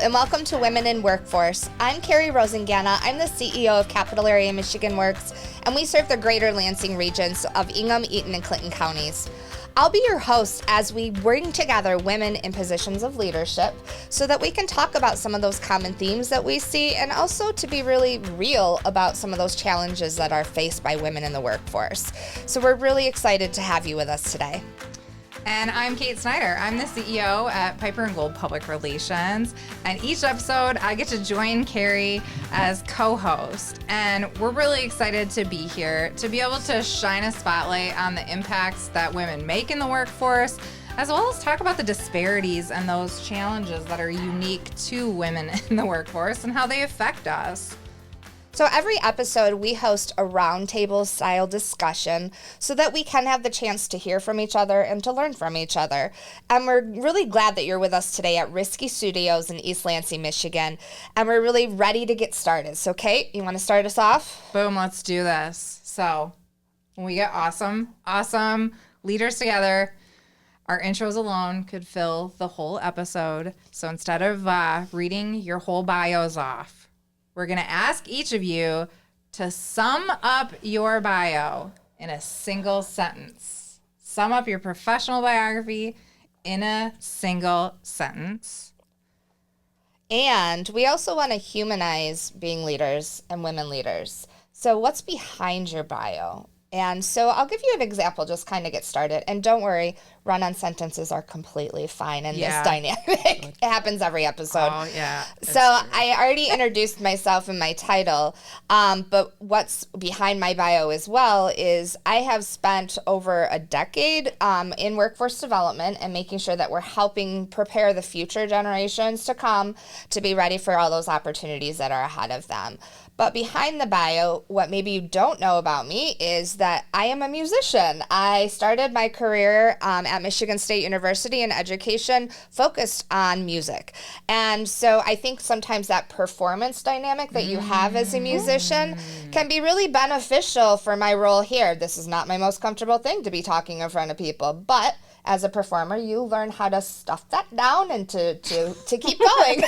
and welcome to Women in Workforce. I'm Carrie Rosingana. I'm the CEO of Capital Area Michigan Works, and we serve the greater Lansing regions of Ingham, Eaton, and Clinton counties. I'll be your host as we bring together women in positions of leadership so that we can talk about some of those common themes that we see and also to be really real about some of those challenges that are faced by women in the workforce. So we're really excited to have you with us today. And I'm Kate Snyder. I'm the CEO at Piper & Gold Public Relations. And each episode, I get to join Carrie as co-host. And we're really excited to be here to be able to shine a spotlight on the impacts that women make in the workforce, as well as talk about the disparities and those challenges that are unique to women in the workforce and how they affect us. So every episode, we host a roundtable style discussion so that we can have the chance to hear from each other and to learn from each other. And we're really glad that you're with us today at Risky Studios in East Lansing, Michigan. And we're really ready to get started. So Kate, you want to start us off? Boom, let's do this. So when we get awesome leaders together, our intros alone could fill the whole episode. So instead of reading your whole bios off, we're going to ask each of you to sum up your bio in a single sentence. Sum up your professional biography in a single sentence. And we also want to humanize being leaders and women leaders. So what's behind your bio? And so I'll give you an example, just kind of get started. And don't worry, run-on sentences are completely fine in this dynamic. It happens every episode. Oh, yeah. So I already introduced myself in my title, but what's behind my bio as well is I have spent over a decade in workforce development and making sure that we're helping prepare the future generations to come to be ready for all those opportunities that are ahead of them. But behind the bio, what maybe you don't know about me is that I am a musician. I started my career at Michigan State University in education focused on music. And so I think sometimes that performance dynamic that you have as a musician can be really beneficial for my role here. This is not my most comfortable thing to be talking in front of people, but as a performer, you learn how to stuff that down and to keep going,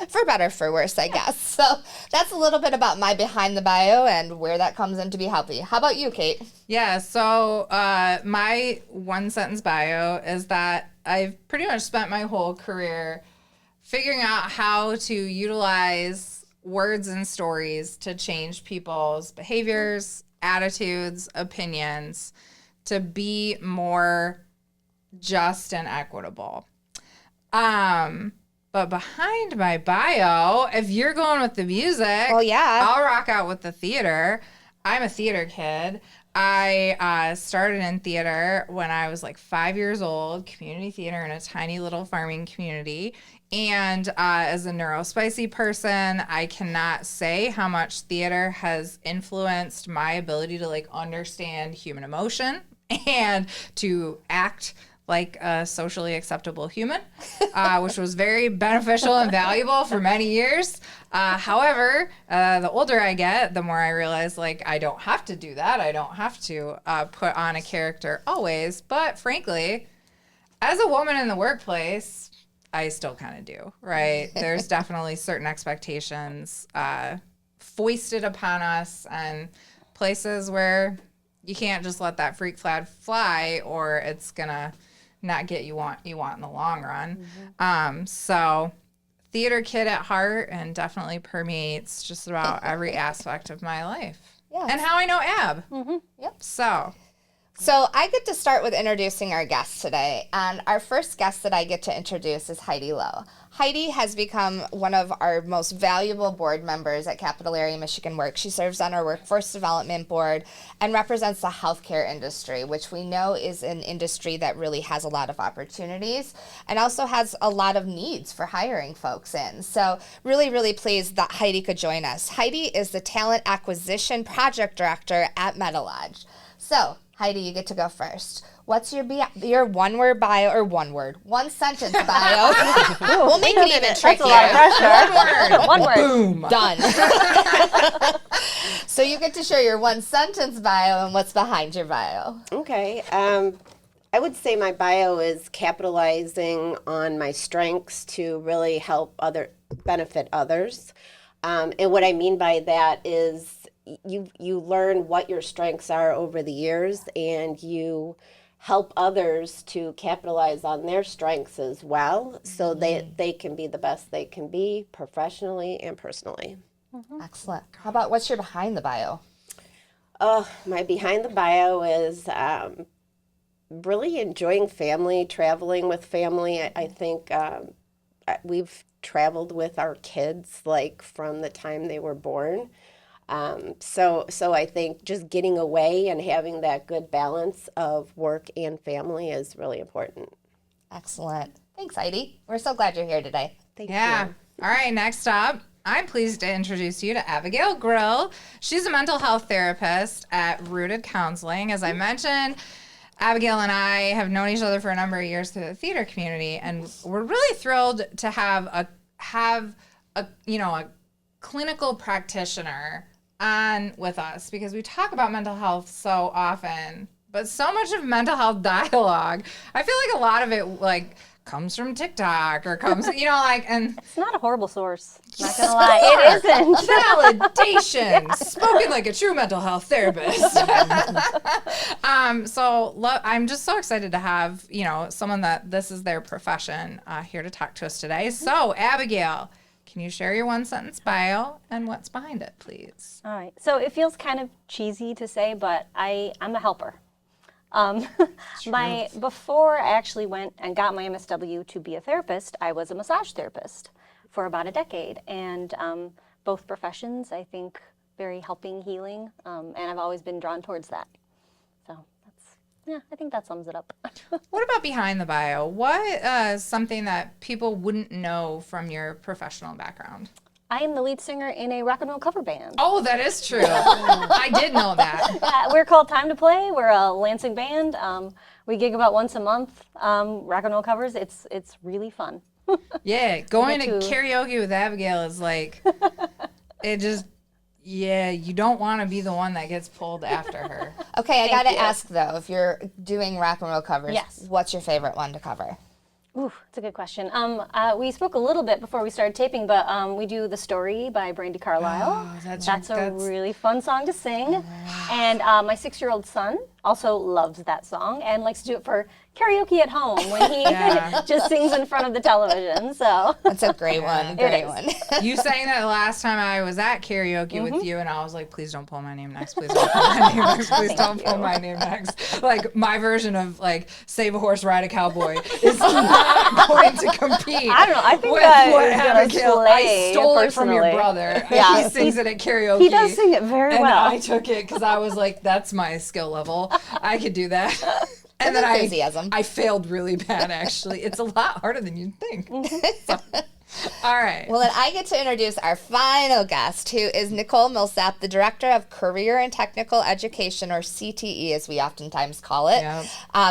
for better, for worse, I guess. So that's a little bit about my behind the bio and where that comes in to be healthy. How about you, Kate? Yeah, so my one sentence bio is that I've pretty much spent my whole career figuring out how to utilize words and stories to change people's behaviors, attitudes, opinions, to be more just and equitable. But behind my bio, if you're going with the music, oh yeah, I'll rock out with the theater. I'm a theater kid. I started in theater when I was like 5 years old, community theater in a tiny little farming community. And as a neurospicy person, I cannot say how much theater has influenced my ability to like understand human emotion and to act like a socially acceptable human, which was very beneficial and valuable for many years. However, the older I get, the more I realize, like, I don't have to do that. I don't have to put on a character always. But frankly, as a woman in the workplace, I still kind of do, right? There's definitely certain expectations foisted upon us and places where you can't just let that freak flag fly or it's going to not get you want in the long run. So theater kid at heart and definitely permeates just about every aspect of my life. Yes. And how I know Ab. Yep. So I get to start with introducing our guest today, and our first guest that I get to introduce is Heidi Lowe. Heidi has become one of our most valuable board members at Capital Area Michigan Works. She serves on our Workforce Development Board and represents the healthcare industry, which we know is an industry that really has a lot of opportunities and also has a lot of needs for hiring folks in. So really, really pleased that Heidi could join us. Heidi is the Talent Acquisition Project Director at MediLodge. So Heidi, you get to go first. What's your one-word bio, or one sentence bio? We'll make it even trickier. That's a lot of pressure. One word. boom. Done. So you get to share your one-sentence bio and what's behind your bio. Okay. I would say my bio is capitalizing on my strengths to really benefit others. And what I mean by that is you learn what your strengths are over the years, and you help others to capitalize on their strengths as well, so they can be the best they can be professionally and personally. Excellent. How about what's your behind the bio? My behind the bio is really enjoying family, traveling with family. I think we've traveled with our kids like from the time they were born. So I think just getting away and having that good balance of work and family is really important. Excellent. Thanks, Heidi. We're so glad you're here today. Thank Yeah. you. All right, next up, I'm pleased to introduce you to Abigail Grill. She's a mental health therapist at Rooted Counseling. As I mentioned, Abigail and I have known each other for a number of years through the theater community, and we're really thrilled to have a clinical practitioner on with us, because we talk about mental health so often, but so much of mental health dialogue, I feel like a lot of it like comes from TikTok or comes, and It's not a horrible source. Not gonna lie, it isn't. validation, spoken like a true mental health therapist. I'm just so excited to have, someone that this is their profession here to talk to us today. So, Abigail, can you share your one sentence bio and what's behind it, please? All right. So it feels kind of cheesy to say, but I'm a helper. Before I actually went and got my MSW to be a therapist, I was a massage therapist for about a decade, and both professions, I think, very helping, healing, and I've always been drawn towards that. So I think that sums it up. What about behind the bio? What is something that people wouldn't know from your professional background? I am the lead singer in a rock and roll cover band. Oh, that is true. I did know that. We're called Time to Play. We're a Lansing band. We gig about once a month. Rock and roll covers. It's really fun. Yeah, going to karaoke with Abigail is like, you don't want to be the one that gets pulled after her. Okay, I got to ask though, if you're doing rock and roll covers, Yes. what's your favorite one to cover? Ooh, that's a good question. We spoke a little bit before we started taping, but we do The Story by Brandy Carlisle. Oh, that's a really fun song to sing. And my 6-year-old son also loves that song and likes to do it for karaoke at home when he just sings in front of the television. So That's a great one. Great one. You sang that last time I was at karaoke with you, and I was like, please don't pull my name next. Please don't pull my name next. Please don't pull my name next. Like, my version of, like, Save a Horse, Ride a Cowboy is not going to compete. I don't know. I think with that what is gonna Abigail, slay I stole it from your personally. brother. Yeah, He sings it at karaoke. he does sing it very and well. I took it because I was like, that's my skill level. I could do that. And With then enthusiasm. I failed really bad, actually. It's a lot harder than you'd think. So, all right. Well, then I get to introduce our final guest, who is Nicole Millsap, the Director of Career and Technical Education, or CTE, as we oftentimes call it,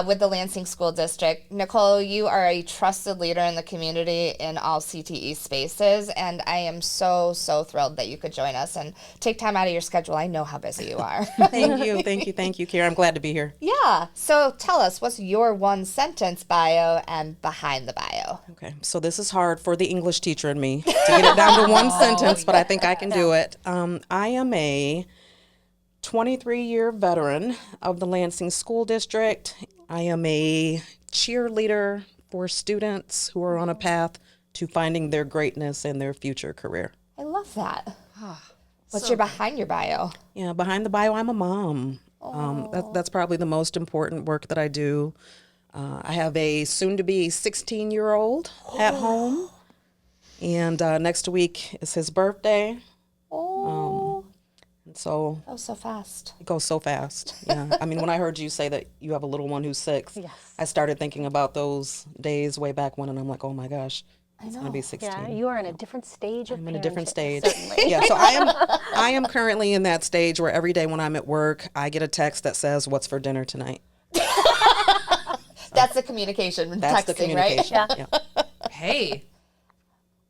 with the Lansing School District. Nicole, you are a trusted leader in the community in all CTE spaces, and I am so, so thrilled that you could join us and take time out of your schedule. I know how busy you are. Thank you, Carrie. I'm glad to be here. Yeah. So tell us, what's your one-sentence bio and behind the bio? Okay, so this is hard for the English teacher and me to get it down to one sentence, but I think I can do it. I am a 23-year veteran of the Lansing School District. I am a cheerleader for students who are on a path to finding their greatness in their future career. I love that. What's your behind your bio? Yeah, behind the bio, I'm a mom. That's probably the most important work that I do. I have a soon-to-be 16-year-old at home, and next week is his birthday. And so Oh, so fast. it goes so fast. Yeah, I mean, when I heard you say that you have a little one who's 6, I started thinking about those days way back when, and I'm like, oh my gosh, it's going to be 16. Yeah, you are in a different stage of I'm in a different parenting, stage. certainly. Yeah, so I am currently in that stage where every day when I'm at work, I get a text that says, "What's for dinner tonight?" That's the communication. That's texting, the communication. right? Yeah. Hey,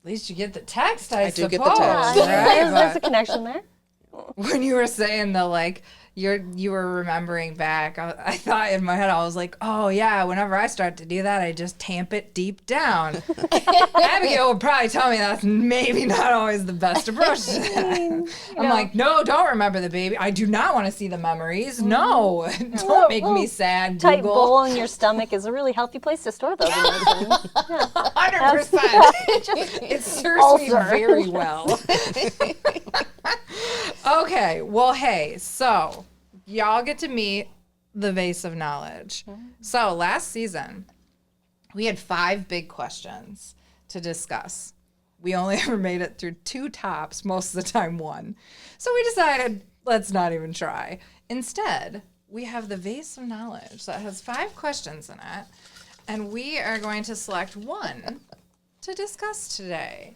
at least you get the text, I do suppose. get the text. Yeah, Right? there's a But connection there. when you were saying the, like, you were remembering back. I thought in my head, I was like, oh yeah, whenever I start to do that, I just tamp it deep down. Abigail would probably tell me that's maybe not always the best approach to that. I'm like, no, don't remember the baby. I do not want to see the memories. No, don't make me sad, Tight Google. bowl in your stomach is a really healthy place to store those emotions. 100%. It serves me Ulcer. very well. Okay, well, hey, so y'all get to meet the vase of knowledge. So last season, we had 5 big questions to discuss. We only ever made it through 2 tops, most of the time 1. So we decided, let's not even try. Instead, we have the vase of knowledge that has 5 questions in it, and we are going to select 1 to discuss today.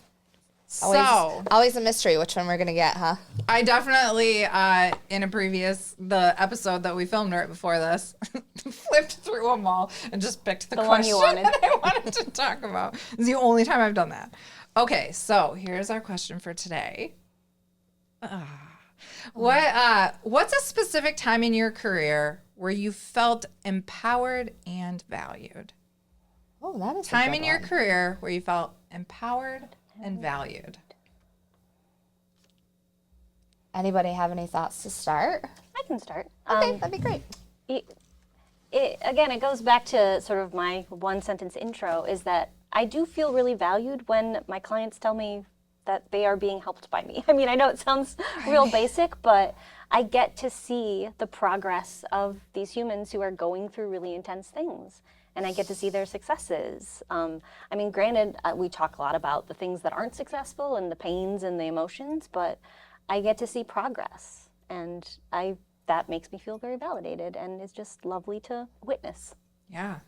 Always a mystery which one we're going to get, huh? I definitely, in the episode that we filmed right before this, flipped through them all and just picked the one question you wanted. that I wanted to talk about. It's the only time I've done that. Okay, so here's our question for today. What's a specific time in your career where you felt empowered and valued? Oh, that is Time in your career where you felt empowered and valued. Anybody have any thoughts to start? I can start. Okay, that'd be great. Again, it goes back to sort of my 1-sentence intro, is that I do feel really valued when my clients tell me that they are being helped by me. I mean, I know it sounds real basic, but I get to see the progress of these humans who are going through really intense things. And I get to see their successes. I mean, granted, we talk a lot about the things that aren't successful and the pains and the emotions, but I get to see progress. And that makes me feel very validated, and it's just lovely to witness. Yeah.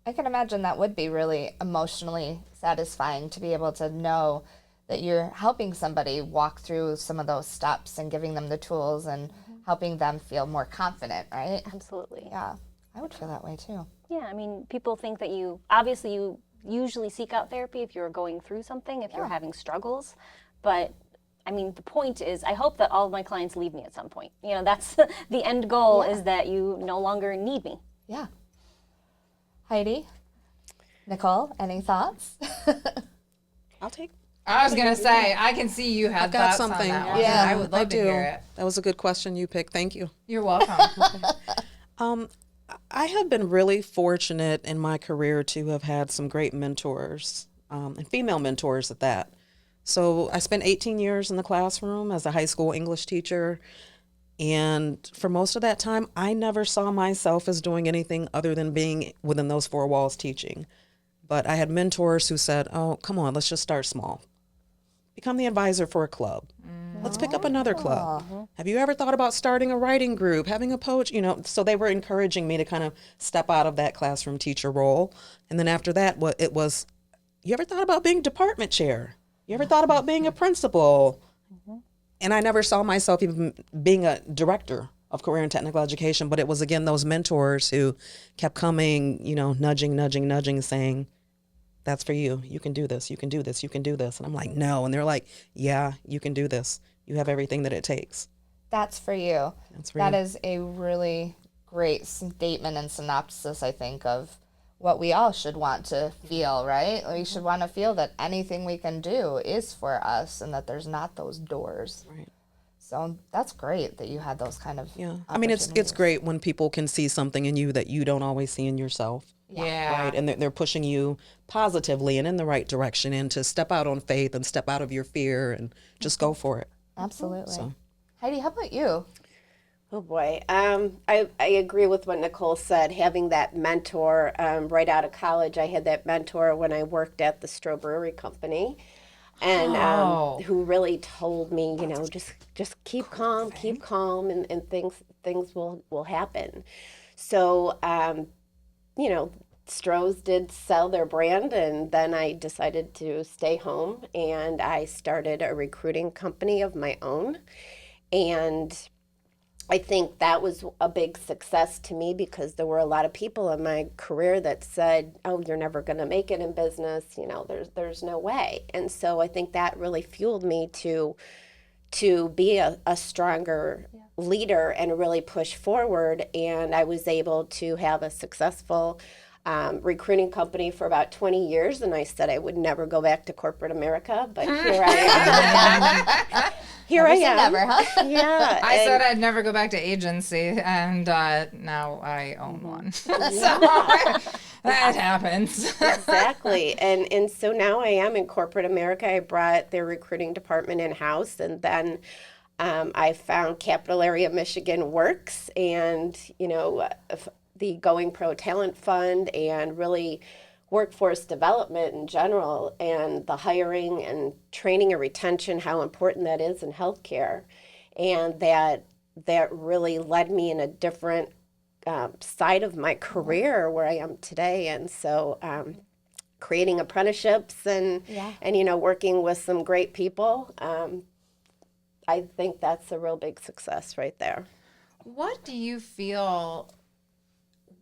I can imagine that would be really emotionally satisfying to be able to know that you're helping somebody walk through some of those steps and giving them the tools and helping them feel more confident, right? Absolutely. Yeah, I would feel that way too. Yeah, I mean, people think that you usually seek out therapy if you're going through something, if you're having struggles. But I mean, the point is, I hope that all of my clients leave me at some point. You know, that's the end goal, is that you no longer need me. Yeah. Heidi, Nicole, any thoughts? I'll take. I was going to say, I can see you had I've got thoughts something. on that one. Yeah, I would love to hear it. That was a good question you picked. Thank you. You're welcome. I have been really fortunate in my career to have had some great mentors, and female mentors at that. So I spent 18 years in the classroom as a high school English teacher. And for most of that time, I never saw myself as doing anything other than being within those 4 walls teaching. But I had mentors who said, oh, come on, let's just start small. Become the advisor for a club. Let's pick up another club. Have you ever thought about starting a writing group, having a poach? You know, so they were encouraging me to kind of step out of that classroom teacher role. And then after that, it was, you ever thought about being department chair? You ever thought about being a principal? And I never saw myself even being a director of career and technical education, but it was, again, those mentors who kept coming, you know, nudging, saying, that's for you. You can do this. You can do this. You can do this. And I'm like, no. And they're like, yeah, you can do this. You have everything that it takes. That's for you. That's for That you. is a really great statement and synopsis, I think, of what we all should want to feel, right? We should want to feel that anything we can do is for us and that there's not those doors. Right. So that's great that you had those kind of Yeah. I mean, it's great when people can see something in you that you don't always see in yourself. Yeah. Right. And they're pushing you positively and in the right direction, and to step out on faith and step out of your fear and just go for it. Absolutely. So. Heidi, how about you? Oh boy, I agree with what Nicole said. Having that mentor right out of college, I had that mentor when I worked at the Strawberry Company, and who really told me, you know, just keep calm, and things will happen. So, you know, Stroh's did sell their brand, and then I decided to stay home, and I started a recruiting company of my own, and I think that was a big success to me because there were a lot of people in my career that said, oh, you're never going to make it in business. You know, there's no way. And so I think that really fueled me to to be a stronger leader and really push forward. And I was able to have a successful recruiting company for about 20 years. And I said I would never go back to corporate America, but here I am. Here I am. Never, huh? Yeah. I said I'd never go back to agency, and now I own one. So that happens. Exactly. And so now I am in corporate America. I brought their recruiting department in-house, and then I found Capital Area Michigan Works and, the Going Pro Talent Fund and really workforce development in general and the hiring and training and retention, how important that is in healthcare. And that really led me in a different side of my career where I am today. And so creating apprenticeships and working with some great people, I think that's a real big success right there. What do you feel,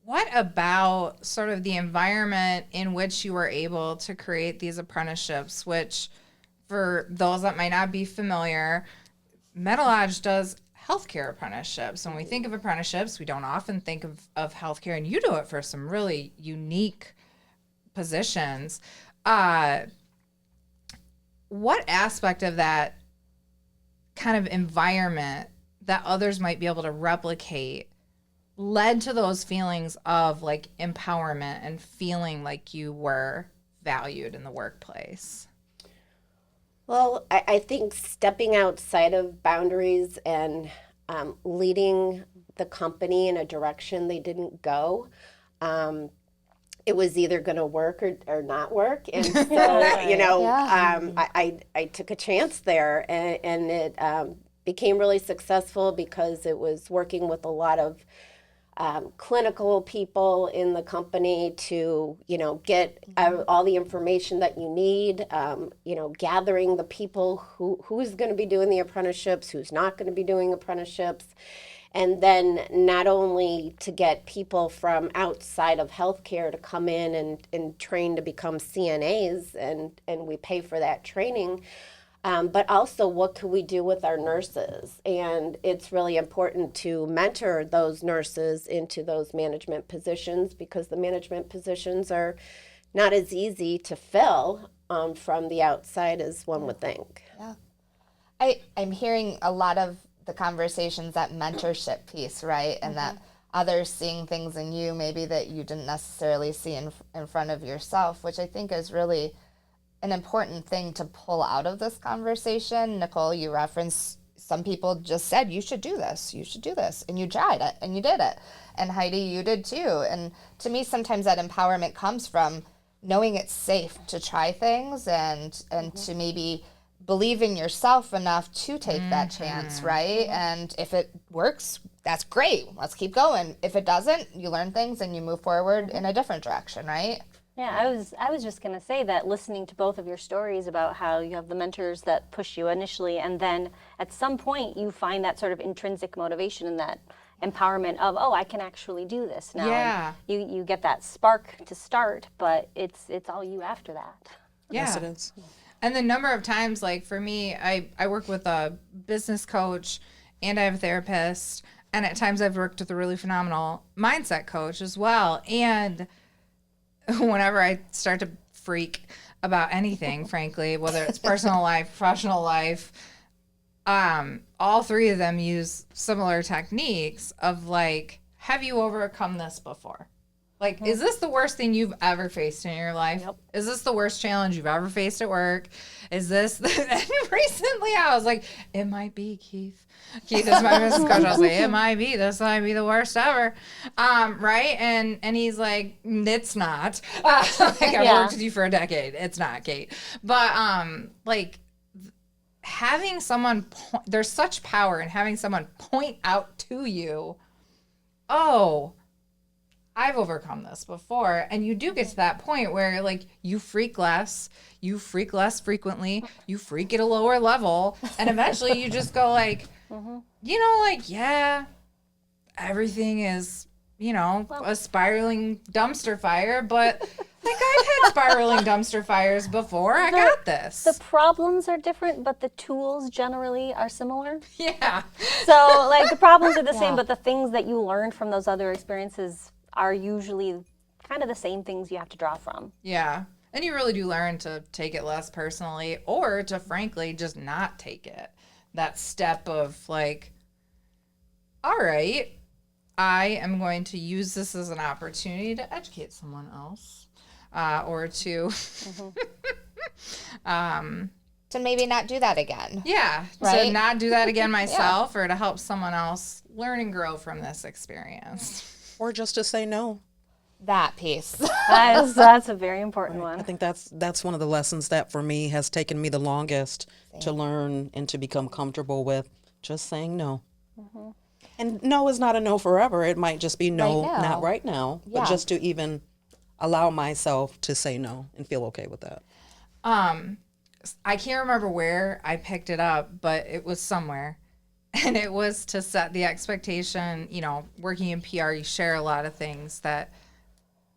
what about sort of the environment in which you were able to create these apprenticeships, which for those that might not be familiar, MediLodge does healthcare apprenticeships. When we think of apprenticeships, we don't often think of healthcare, and you do it for some really unique positions. What aspect of that kind of environment that others might be able to replicate led to those feelings of like empowerment and feeling like you were valued in the workplace? Well, I think stepping outside of boundaries and leading the company in a direction they didn't go, it was either going to work or not work. And so, I took a chance there, and it became really successful because it was working with a lot of clinical people in the company to, get all the information that you need, gathering the people who's going to be doing the apprenticeships, who's not going to be doing apprenticeships. And then not only to get people from outside of healthcare to come in and train to become CNAs, and we pay for that training, but also what can we do with our nurses? And it's really important to mentor those nurses into those management positions, because the management positions are not as easy to fill from the outside as one would think. Yeah. I'm hearing a lot of the conversations, that mentorship piece, right? And that others seeing things in you maybe that you didn't necessarily see in front of yourself, which I think is really an important thing to pull out of this conversation. Nicole, you referenced some people just said, you should do this, and you tried it, and you did it. And Heidi, you did too. And to me, sometimes that empowerment comes from knowing it's safe to try things and to maybe believe in yourself enough to take that chance, right? And if it works, that's great. Let's keep going. If it doesn't, you learn things and you move forward in a different direction, right? Yeah, I was just going to say that listening to both of your stories about how you have the mentors that push you initially, and then at some point you find that sort of intrinsic motivation and that empowerment of, oh, I can actually do this now. Yeah. And you get that spark to start, but it's all you after that. Yeah. Yes, it is. And the number of times, like for me, I work with a business coach and I have a therapist, and at times I've worked with a really phenomenal mindset coach as well. And whenever I start to freak about anything, frankly, whether it's personal life, professional life, all three of them use similar techniques of like, have you overcome this before? Like, is this the worst thing you've ever faced in your life? Yep. Is this the worst challenge you've ever faced at work? Is this, and recently I was like, it might be, Keith. Keith is my business coach. I was like, it might be, this might be the worst ever. Right? And he's like, it's not. Like, I've worked with you for a decade. It's not, Kate. But, like, having someone, there's such power in having someone point out to you, oh, I've overcome this before. And you do get to that point where like you freak less frequently, you freak at a lower level, and eventually you just go like, like, yeah, everything is, a spiraling dumpster fire, but like I've had spiraling dumpster fires before. I got this. The problems are different, but the tools generally are similar. Yeah. So like the problems are the same, but the things that you learned from those other experiences are usually kind of the same things you have to draw from. Yeah. And you really do learn to take it less personally, or to frankly just not take it. That step of like, all right, I am going to use this as an opportunity to educate someone else, or to To maybe not do that again. yeah, Right? to not do that again myself, or to help someone else learn and grow from this experience. Or just to say no. That piece. That's a very important I one. think that's one of the lessons that for me has taken me the longest to learn and to become comfortable with just saying no. And no is not a no forever. It might just be no, Right now. not right now, Yeah. but just to even allow myself to say no and feel okay with that. I can't remember where I picked it up, but it was somewhere. And it was to set the expectation, working in PR, you share a lot of things that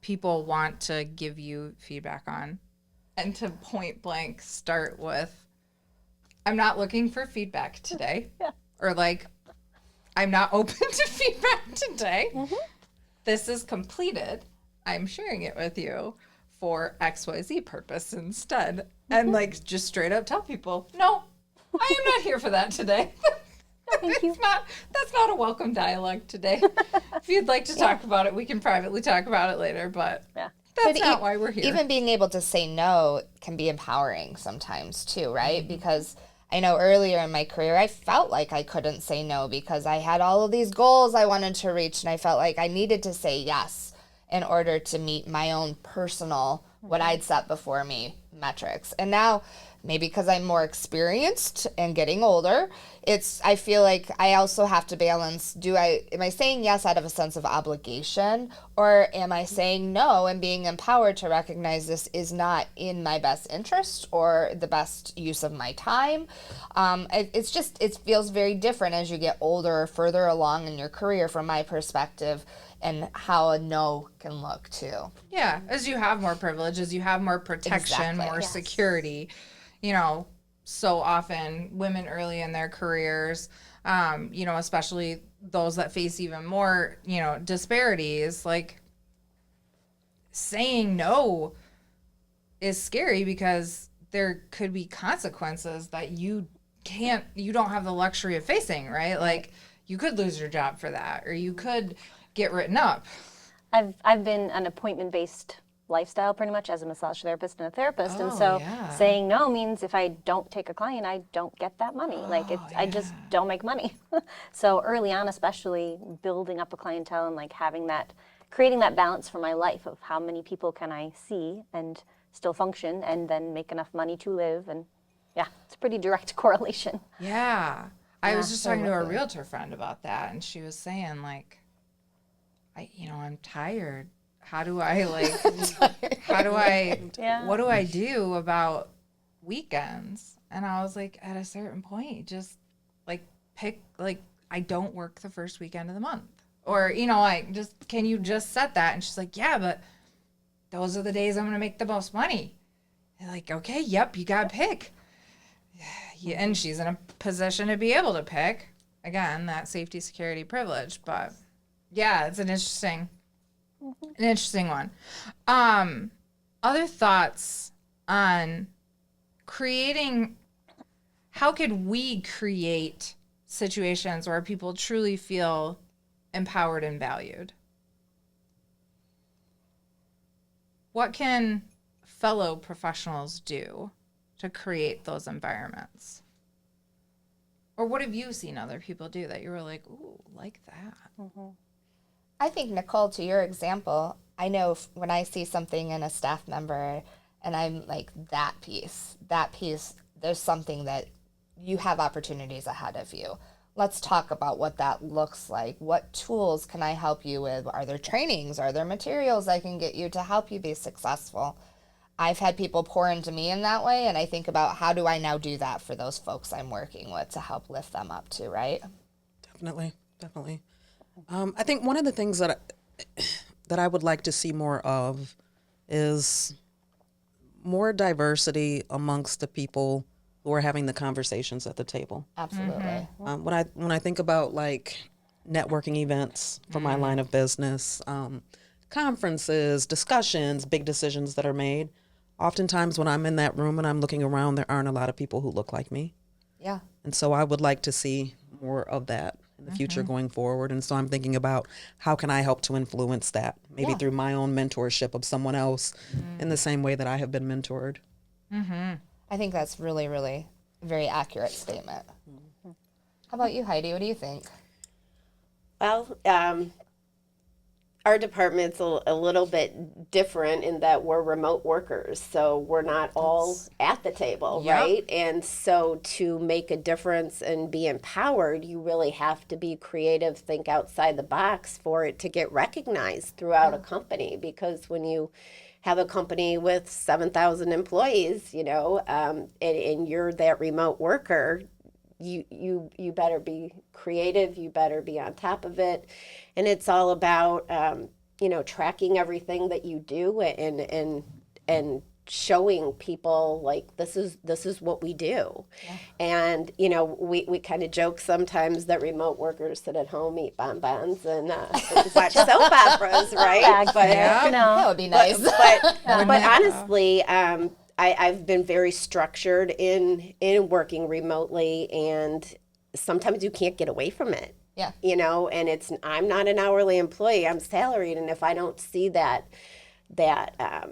people want to give you feedback on. And to point blank start with, I'm not looking for feedback today. Or like, I'm not open to feedback today. This is completed. I'm sharing it with you for XYZ purpose instead. And like just straight up tell people, no, I am not here for that today. Thank you. That's not a welcome dialogue today. If you'd like to talk about it, we can privately talk about it later, but Yeah. that's not why we're here. Even being able to say no can be empowering sometimes too, right? Because I know earlier in my career, I felt like I couldn't say no because I had all of these goals I wanted to reach, and I felt like I needed to say yes in order to meet my own personal, what I'd set before me, metrics. And now, maybe because I'm more experienced and getting older, I feel like I also have to balance, am I saying yes out of a sense of obligation, or am I saying no and being empowered to recognize this is not in my best interest or the best use of my time? It feels very different as you get older or further along in your career from my perspective, and how a no can look too. Yeah, as you have more privilege, as you have more protection, Exactly. more Yes. security, so often women early in their careers, especially those that face even more, disparities, like saying no is scary because there could be consequences that you don't have the luxury of facing, right? Like you could lose your job for that, or you could get written up. I've been an appointment-based lifestyle pretty much as a massage therapist and a therapist, and Oh, so yeah. saying no means if I don't take a client, I don't get that money. I just don't make money. So early on, especially building up a clientele and like creating that balance for my life of how many people can I see and still function and then make enough money to live, and yeah, it's a pretty direct correlation. Yeah. I was just talking to a realtor friend about that, and she was saying like, I'm tired. How do I Yeah. what do I do about weekends? And I was like, at a certain point, just like pick, like, I don't work the first weekend of the month. Or, can you just set that? And she's like, yeah, but those are the days I'm going to make the most money. And like, okay, yep, you got to pick. Yeah, and she's in a position to be able to pick. Again, that safety, security, privilege. But yeah, it's an interesting one. Other thoughts on how could we create situations where people truly feel empowered and valued? What can fellow professionals do to create those environments? Or what have you seen other people do that you were like, ooh, like that? I think, Nicole, to your example, I know when I see something in a staff member and I'm like, that piece, there's something that you have opportunities ahead of you. Let's talk about what that looks like. What tools can I help you with? Are there trainings? Are there materials I can get you to help you be successful? I've had people pour into me in that way, and I think about how do I now do that for those folks I'm working with to help lift them up too, right? Definitely. I think one of the things that that I would like to see more of is more diversity amongst the people who are having the conversations at the table. Absolutely. When I think about like networking events for my line of business, conferences, discussions, big decisions that are made, oftentimes when I'm in that room and I'm looking around, there aren't a lot of people who look like me. Yeah. And so I would like to see more of that in the future going forward. And so I'm thinking about how can I help to influence that, maybe Yeah. through my own mentorship of someone else in the same way that I have been mentored. I think that's really, really a very accurate statement. How about you, Heidi? What do you think? Well, our department's a little bit different in that we're remote workers, so we're not all at the table, Yep. right? And so to make a difference and be empowered, you really have to be creative, think outside the box for it to get recognized throughout a company. Because when you have a company with 7,000 employees, and you're that remote worker, you better be creative, you better be on top of it. And it's all about tracking everything that you do and showing people like this is what we do. And we kind of joke sometimes that remote workers sit at home, eat bonbons, and watch soap operas, right? But That would be nice. but honestly, I've been very structured in working remotely, and sometimes you can't get away from it. Yeah. And I'm not an hourly employee, I'm salaried, and if I don't see that I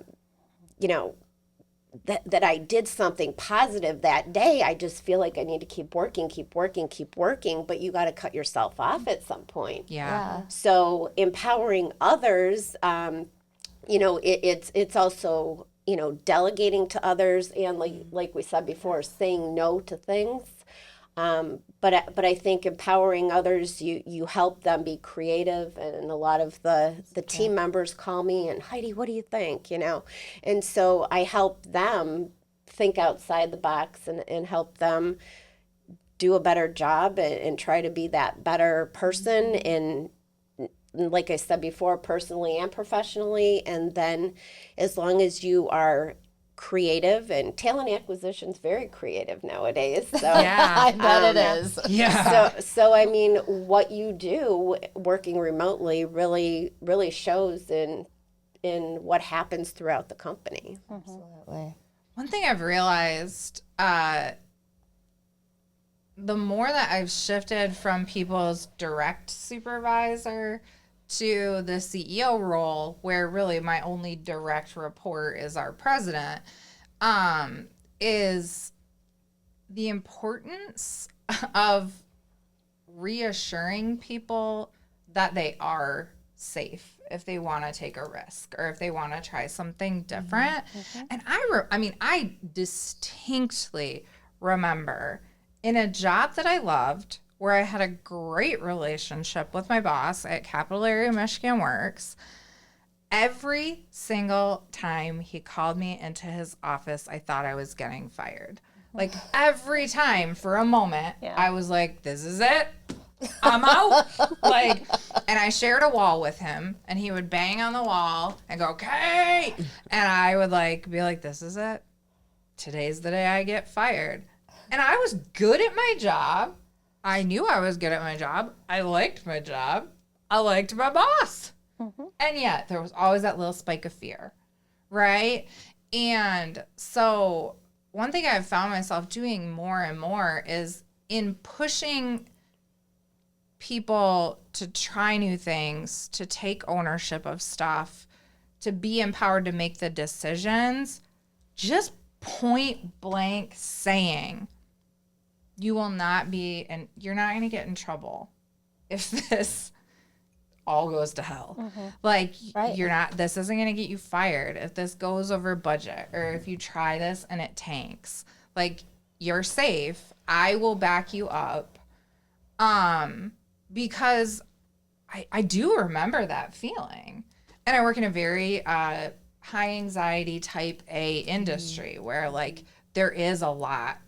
did something positive that day, I just feel like I need to keep working, but you got to cut yourself off at some point. Yeah. So empowering others, it's also, delegating to others, and like we said before, saying no to things. But I think empowering others, you help them be creative, and a lot of the team members call me and, Heidi, what do you think? And so I help them think outside the box and help them do a better job and try to be that better person, and like I said before, personally and professionally. And then as long as you are creative, and talent acquisition's very creative nowadays. So Yeah. I bet it is. Yeah. So I mean, what you do working remotely really, really shows in what happens throughout the company. Absolutely. One thing I've realized, the more that I've shifted from people's direct supervisor to the CEO role, where really my only direct report is our president, is the importance of reassuring people that they are safe if they want to take a risk or if they want to try something different. And I distinctly remember in a job that I loved, where I had a great relationship with my boss at Capital Area Michigan Works, every single time he called me into his office, I thought I was getting fired. Like every time for a moment, I was like, this is it. I'm out. And I shared a wall with him, and he would bang on the wall and go, okay. And I would be like, this is it. Today's the day I get fired. And I was good at my job. I knew I was good at my job. I liked my job. I liked my boss. And yet there was always that little spike of fear, right? And so one thing I've found myself doing more and more is in pushing people to try new things, to take ownership of stuff, to be empowered to make the decisions, just point blank saying, you will not be, and you're not going to get in trouble if this all goes to hell. Right. You're not, this isn't going to get you fired if this goes over budget, or if you try this and it tanks. You're safe. I will back you up. Because I do remember that feeling. And I work in a very high anxiety type A industry where there is a lot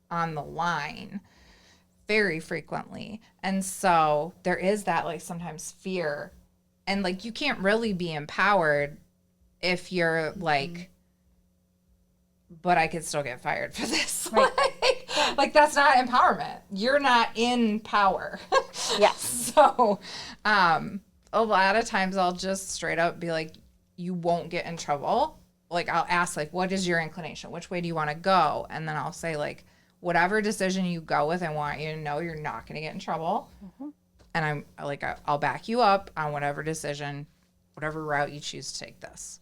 on the line very frequently. And so there is that sometimes fear And like, you can't really be empowered if you're like, but I could still get fired for this. Right. Like, that's not empowerment. You're not in power. Yes. So, a lot of times I'll just straight up be like, you won't get in trouble. Like, I'll ask, like, what is your inclination? Which way do you want to go? And then I'll say, like, whatever decision you go with, I want you to know you're not going to get in trouble. And I'm like, I'll back you up on whatever decision, whatever route you choose to take this.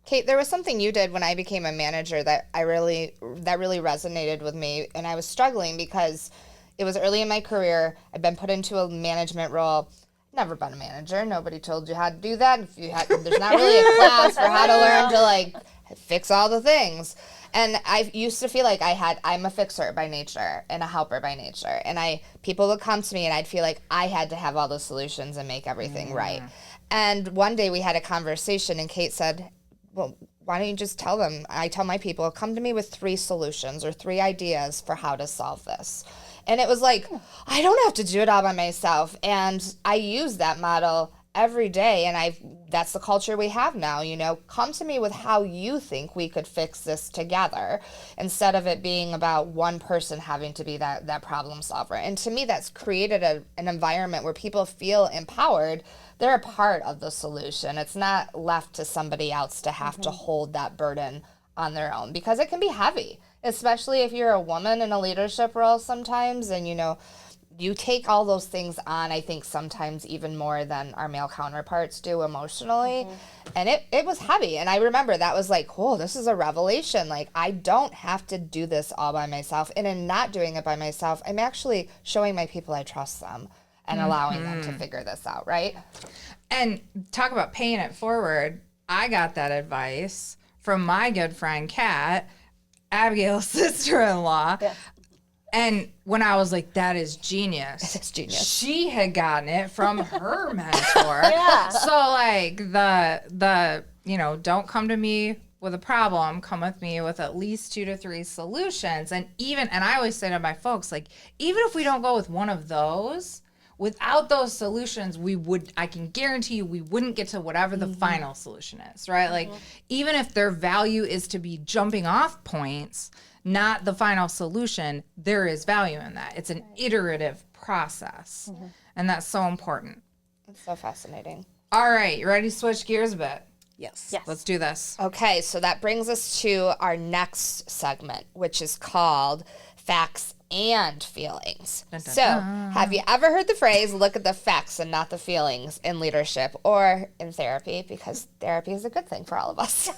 Kate, there was something you did when I became a manager that really resonated with me, and I was struggling because it was early in my career. I'd been put into a management role. Never been a manager. Nobody told you how to do that. If you had, there's not really a class for how to learn to like fix all the things. And I used to feel like I'm a fixer by nature and a helper by nature. And people would come to me and I'd feel like I had to have all the solutions and make everything right. And one day we had a conversation and Kate said, well, why don't you just tell them? I tell my people, come to me with 3 solutions or 3 ideas for how to solve this. And it was like, I don't have to do it all by myself. And I use that model every day. And that's the culture we have now, you know, come to me with how you think we could fix this together instead of it being about one person having to be that problem solver. And to me, that's created an environment where people feel empowered. They're a part of the solution. It's not left to somebody else to have to hold that burden on their own because it can be heavy, especially if you're a woman in a leadership role sometimes. And, you know, you take all those things on, I think sometimes even more than our male counterparts do emotionally. And it was heavy. And I remember that was like, whoa, this is a revelation. Like, I don't have to do this all by myself. And in not doing it by myself, I'm actually showing my people I trust them and allowing them to figure this out, right? And talk about paying it forward. I got that advice from my good friend, Kat, Abigail's sister-in-law. Yeah. And when I was like, that is genius. It's genius. She had gotten it from her mentor. So like the you know, don't come to me with a problem, come with me with at least 2 to 3 solutions. And I always say to my folks, like, even if we don't go with one of those, without those solutions, I can guarantee you we wouldn't get to whatever the final solution is, right? Like, even if their value is to be jumping off points, not the final solution, there is value in that. It's an iterative process. And that's so important. It's so fascinating. All right, you ready to switch gears a bit? Yes. Let's do this. Okay, so that brings us to our next segment, which is called Facts and Feelings. Dun, dun, So, dun. have you ever heard the phrase, look at the facts and not the feelings in leadership or in therapy? Because therapy is a good thing for all of us.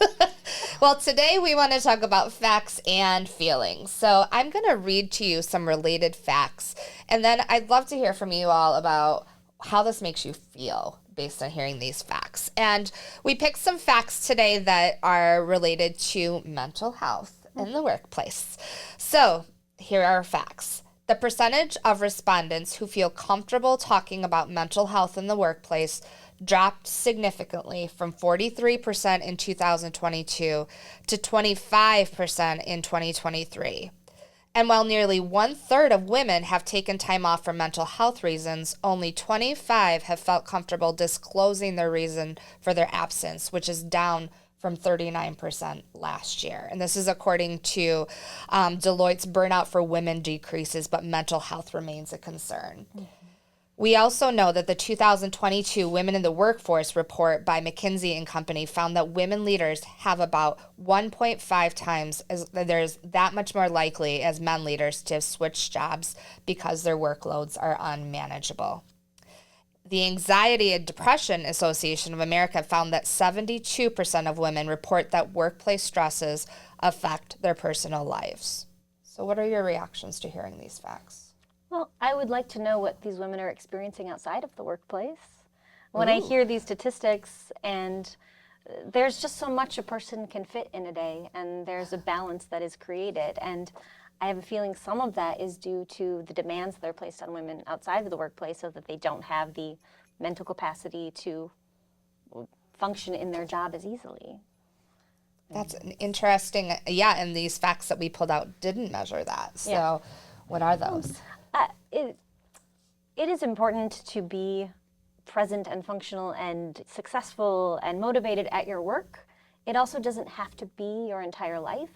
Well, today we want to talk about facts and feelings. So, I'm going to read to you some related facts, and then I'd love to hear from you all about how this makes you feel based on hearing these facts. And we picked some facts today that are related to mental health in the workplace. So, here are facts. The percentage of respondents who feel comfortable talking about mental health in the workplace dropped significantly from 43% in 2022 to 25% in 2023. And while nearly 1/3 of women have taken time off for mental health reasons, only 25 have felt comfortable disclosing their reason for their absence, which is down from 39% last year. And this is according to Deloitte's burnout for women decreases, but mental health remains a concern. We also know that the 2022 Women in the Workforce report by McKinsey and Company found that women leaders have about 1.5 times there's that much more likely as men leaders to have switched jobs because their workloads are unmanageable. The Anxiety and Depression Association of America found that 72% of women report that workplace stresses affect their personal lives. So what are your reactions to hearing these facts? Well, I would like to know what these women are experiencing outside of the workplace. When I hear these statistics, and there's just so much a person can fit in a day, and there's a balance that is created. And I have a feeling some of that is due to the demands that are placed on women outside of the workplace so that they don't have the mental capacity to function in their job as easily. That's an interesting, and these facts that we pulled out didn't measure that. So what are those? It is important to be present and functional and successful and motivated at your work, it also doesn't have to be your entire life.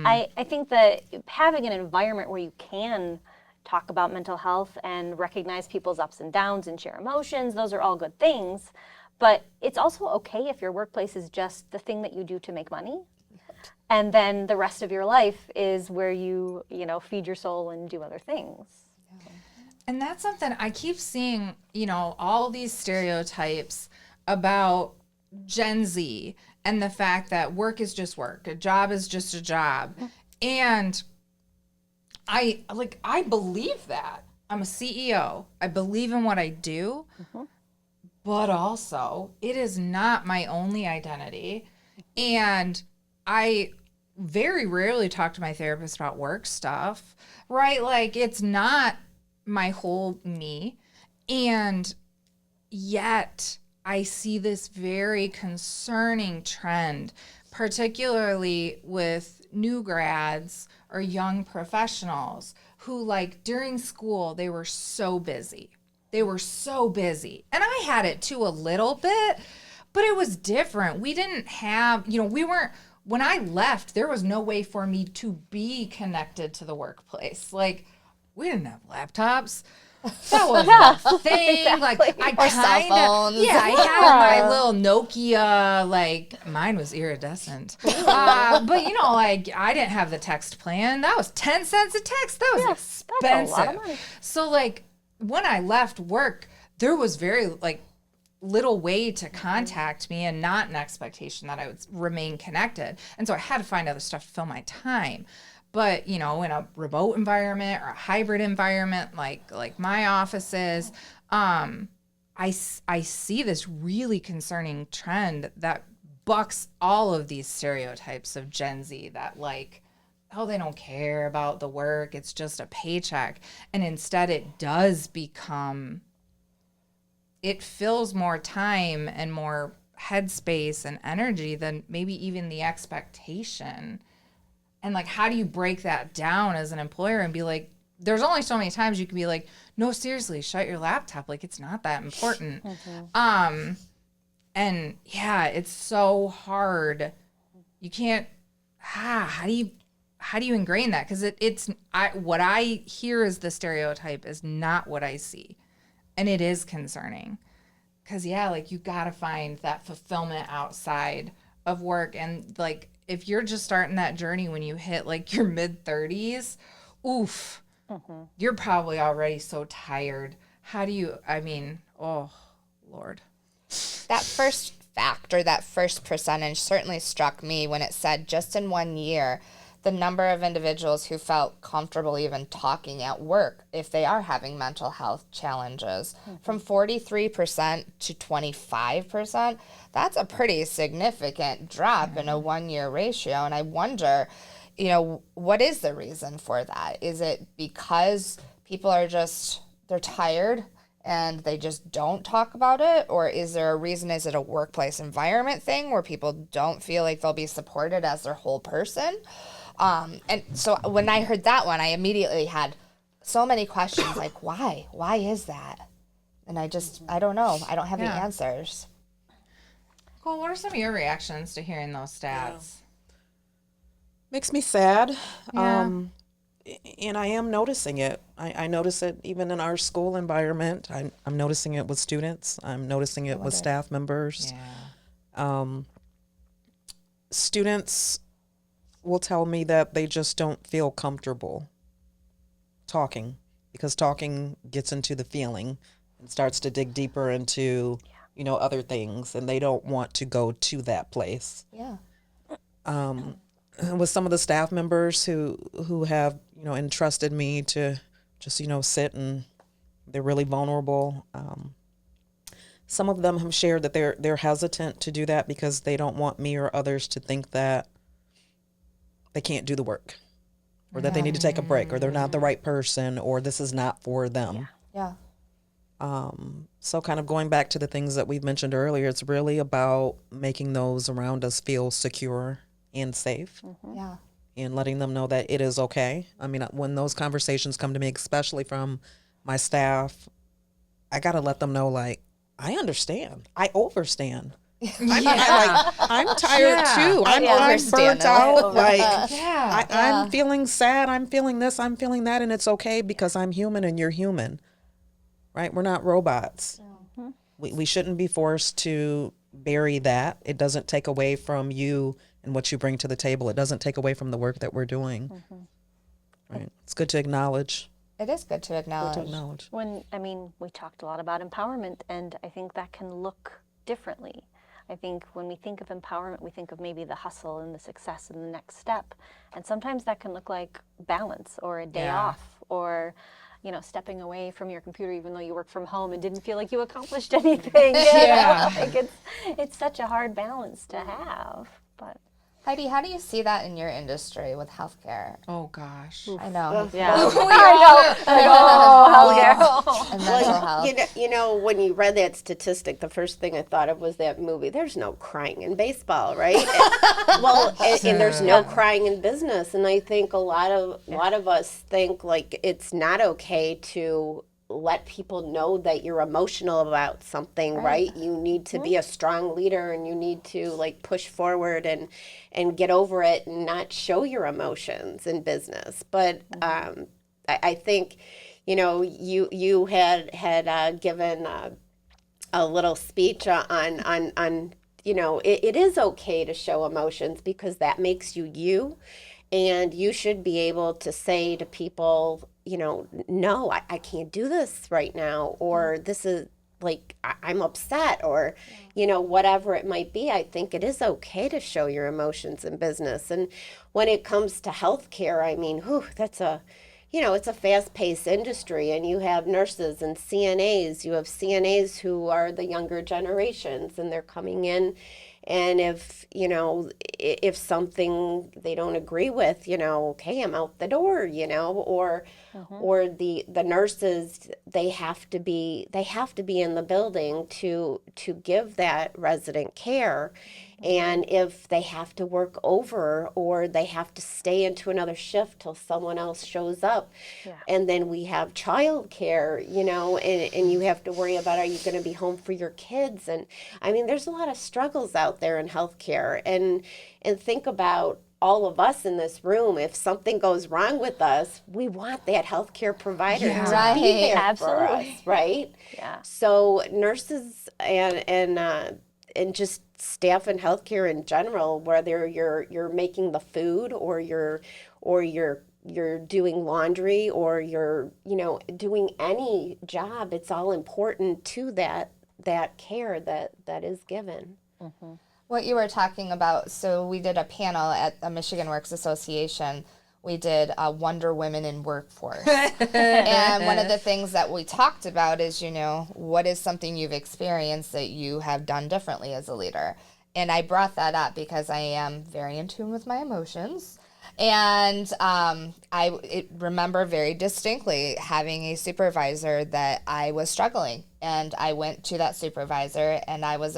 I think that having an environment where you can talk about mental health and recognize people's ups and downs and share emotions, those are all good things. But it's also okay if your workplace is just the thing that you do to make money. And then the rest of your life is where you feed your soul and do other things. And that's something I keep seeing, all these stereotypes about Gen Z and the fact that work is just work, a job is just a job. And I believe that. I'm a CEO. I believe in what I do. But also, it is not my only identity. And I very rarely talk to my therapist about work stuff, right? Like, it's not my whole me. And yet, I see this very concerning trend, particularly with new grads or young professionals who, like, during school, they were so busy. They were so busy. And I had it too a little bit, but it was different. We didn't have, when I left, there was no way for me to be connected to the workplace. Like, we didn't have laptops. That wasn't a thing. Exactly. Like, Or cell phones. I had my little Nokia, like, mine was iridescent. But, I didn't have the text plan. That was 10 cents a text. That was expensive. That's a lot of money. So, like, when I left work, there was very, like, little way to contact me and not an expectation that I would remain connected. And so I had to find other stuff to fill my time. But, in a remote environment or a hybrid environment like my office is, I see this really concerning trend that bucks all of these stereotypes of Gen Z that, like, oh, they don't care about the work. It's just a paycheck. And instead it does become, it fills more time and more headspace and energy than maybe even the expectation. And, like, how do you break that down as an employer and be like, there's only so many times you can be like, no, seriously, shut your laptop. Like, it's not that important. And yeah, it's so hard. You can't, how do you ingrain that? Because what I hear as the stereotype is not what I see. And it is concerning. Because, like, you got to find that fulfillment outside of work. And, like, if you're just starting that journey when you hit, like, your mid-30s, oof, you're probably already so tired. How do you, oh, Lord. That first fact or that first percentage certainly struck me when it said just in 1 year, the number of individuals who felt comfortable even talking at work if they are having mental health challenges from 43% to 25%. That's a pretty significant drop in a 1 year ratio. And I wonder, what is the reason for that? Is it because people are they're tired and they just don't talk about it? Or is there a reason? Is it a workplace environment thing where people don't feel like they'll be supported as their whole person? And so when I heard that one, I immediately had so many questions like, why? Why is that? And I don't know. I don't have any answers. Well, what are some of your reactions to hearing those stats? Makes me sad. Yeah. And I am noticing it. I notice it even in our school environment. I'm noticing it with students. I'm noticing it with staff members. Yeah. Students will tell me that they just don't feel comfortable talking because talking gets into the feeling and starts to dig deeper into, other things, and they don't want to go to that place. Yeah. With some of the staff members who have, entrusted me to just, sit and they're really vulnerable. Some of them have shared that they're hesitant to do that because they don't want me or others to think that they can't do the work or that they need to take a break or they're not the right person or this is not for them. Yeah. So kind of going back to the things that we've mentioned earlier, it's really about making those around us feel secure and safe. Yeah. And letting them know that it is okay. I mean, when those conversations come to me, especially from my staff, I got to let them know, like, I understand. I overstand. I'm tired too. I'm burnt out. I'm feeling sad. I'm feeling this. I'm feeling that. And it's okay because I'm human and you're human. Right? We're not robots. Mm-hmm. We shouldn't be forced to bury that. It doesn't take away from you and what you bring to the table. It doesn't take away from the work that we're doing. Mm-hmm. Right? It's good to acknowledge. It is good to acknowledge. We talked a lot about empowerment, and I think that can look differently. I think when we think of empowerment, we think of maybe the hustle and the success and the next step. And sometimes that can look like balance or a day off or, stepping away from your computer even though you work from home and didn't feel like you accomplished anything. It's such a hard balance to have. But Heidi, how do you see that in your industry with healthcare? Oh gosh, I know. Yeah, healthcare and mental health. When you read that statistic, the first thing I thought of was that movie. There's no crying in baseball, right? and there's no crying in business. And I think a lot of us think like it's not okay to let people know that you're emotional about something, right? You need to be a strong leader and you need to like push forward and get over it and not show your emotions in business. But I think, you had given a little speech on it is okay to show emotions because that makes you. And you should be able to say to people, no, I can't do this right now, or this is like, I'm upset, or, whatever it might be. I think it is okay to show your emotions in business. And when it comes to healthcare, that's it's a fast-paced industry, and you have nurses and CNAs. You have CNAs who are the younger generations, and they're coming in. And if something they don't agree with, okay, I'm out the door, or the nurses, they have to be in the building to give that resident care. And if they have to work over or they have to stay into another shift till someone else shows up, and then we have childcare, and you have to worry about, are you going to be home for your kids? And there's a lot of struggles out there in healthcare, and think about all of us in this room. If something goes wrong with us, we want that healthcare provider to be there for us, right? Yeah. So nurses and just staff in healthcare in general, whether you're making the food or you're doing laundry or you're doing any job, it's all important to that care that is given. Mm-hmm. What you were talking about, so we did a panel at the Michigan Works Association. We did Wonder Women in Workforce. And one of the things that we talked about is, what is something you've experienced that you have done differently as a leader? And I brought that up because I am very in tune with my emotions. And I remember very distinctly having a supervisor that I was struggling. And I went to that supervisor and I was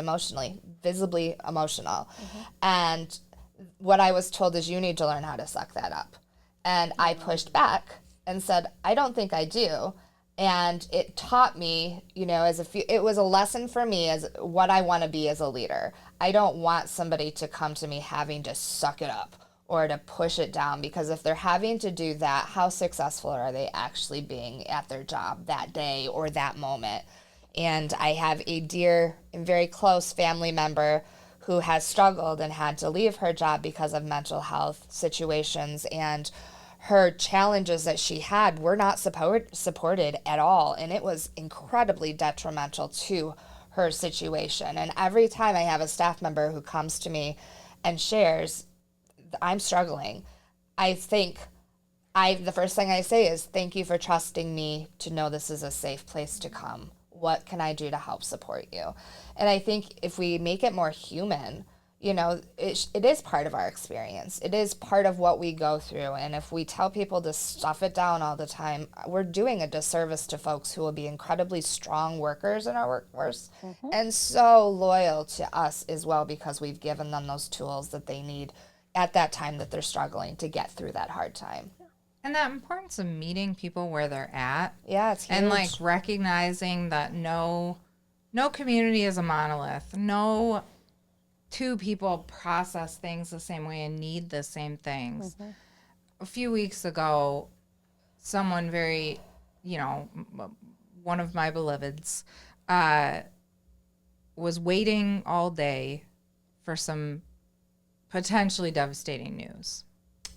visibly emotional. Mm-hmm. And what I was told is, you need to learn how to suck that up. And I pushed back and said, I don't think I do. And it taught me, it was a lesson for me as what I want to be as a leader. I don't want somebody to come to me having to suck it up or to push it down, because if they're having to do that, how successful are they actually being at their job that day or that moment? And I have a dear and very close family member who has struggled and had to leave her job because of mental health situations, and her challenges that she had were not supported at all, and it was incredibly detrimental to her situation. And every time I have a staff member who comes to me and shares, I'm struggling, the first thing I say is, thank you for trusting me to know this is a safe place to come. What can I do to help support you? And I think if we make it more human, it is part of our experience. It is part of what we go through. And if we tell people to stuff it down all the time, we're doing a disservice to folks who will be incredibly strong workers in our workforce, mm-hmm. and so loyal to us as well, because we've given them those tools that they need at that time that they're struggling to get through that hard time. And that importance of meeting people where they're at. Yeah, it's huge. And recognizing that no no community is a monolith. No two people process things the same way and need the same things. A few weeks ago, someone very, one of my beloveds, was waiting all day for some potentially devastating news.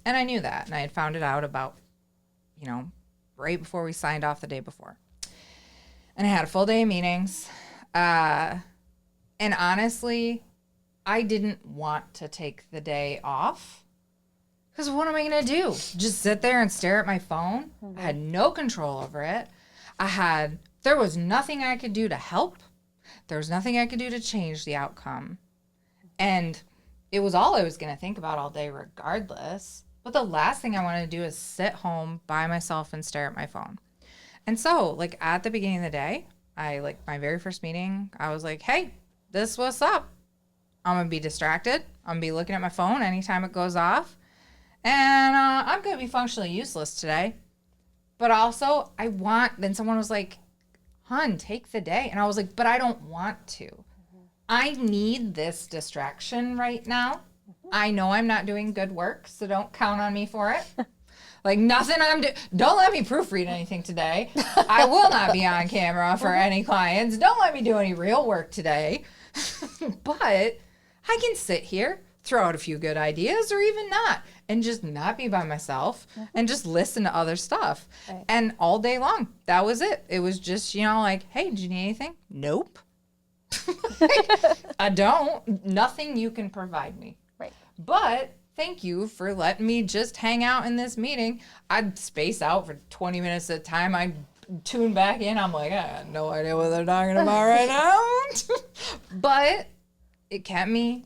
And I knew that, and I had found it out about, right before we signed off the day before. And I had a full day of meetings. And honestly, I didn't want to take the day off. Because what am I going to do? Just sit there and stare at my phone? I had no control over it. There was nothing I could do to help. There was nothing I could do to change the outcome. And it was all I was going to think about all day regardless. But the last thing I wanted to do is sit home by myself and stare at my phone. And so, at the beginning of the day, my very first meeting, I was like, hey, this is what's up. I'm going to be distracted. I'm going to be looking at my phone anytime it goes off. And I'm going to be functionally useless today. But also, then someone was like, hun, take the day. And I was like, but I don't want to. I need this distraction right now. I know I'm not doing good work, so don't count on me for it. Nothing don't let me proofread anything today. I will not be on camera for any clients. Don't let me do any real work today. But I can sit here, throw out a few good ideas or even not, and just not be by myself and just listen to other stuff. Right. And all day long, that was it. It was just, hey, do you need anything? Nope. I don't. Nothing you can provide me. Right. But thank you for letting me just hang out in this meeting. I'd space out for 20 minutes at a time. I'd tune back in. I'm like, I have no idea what they're talking about right now. But it kept me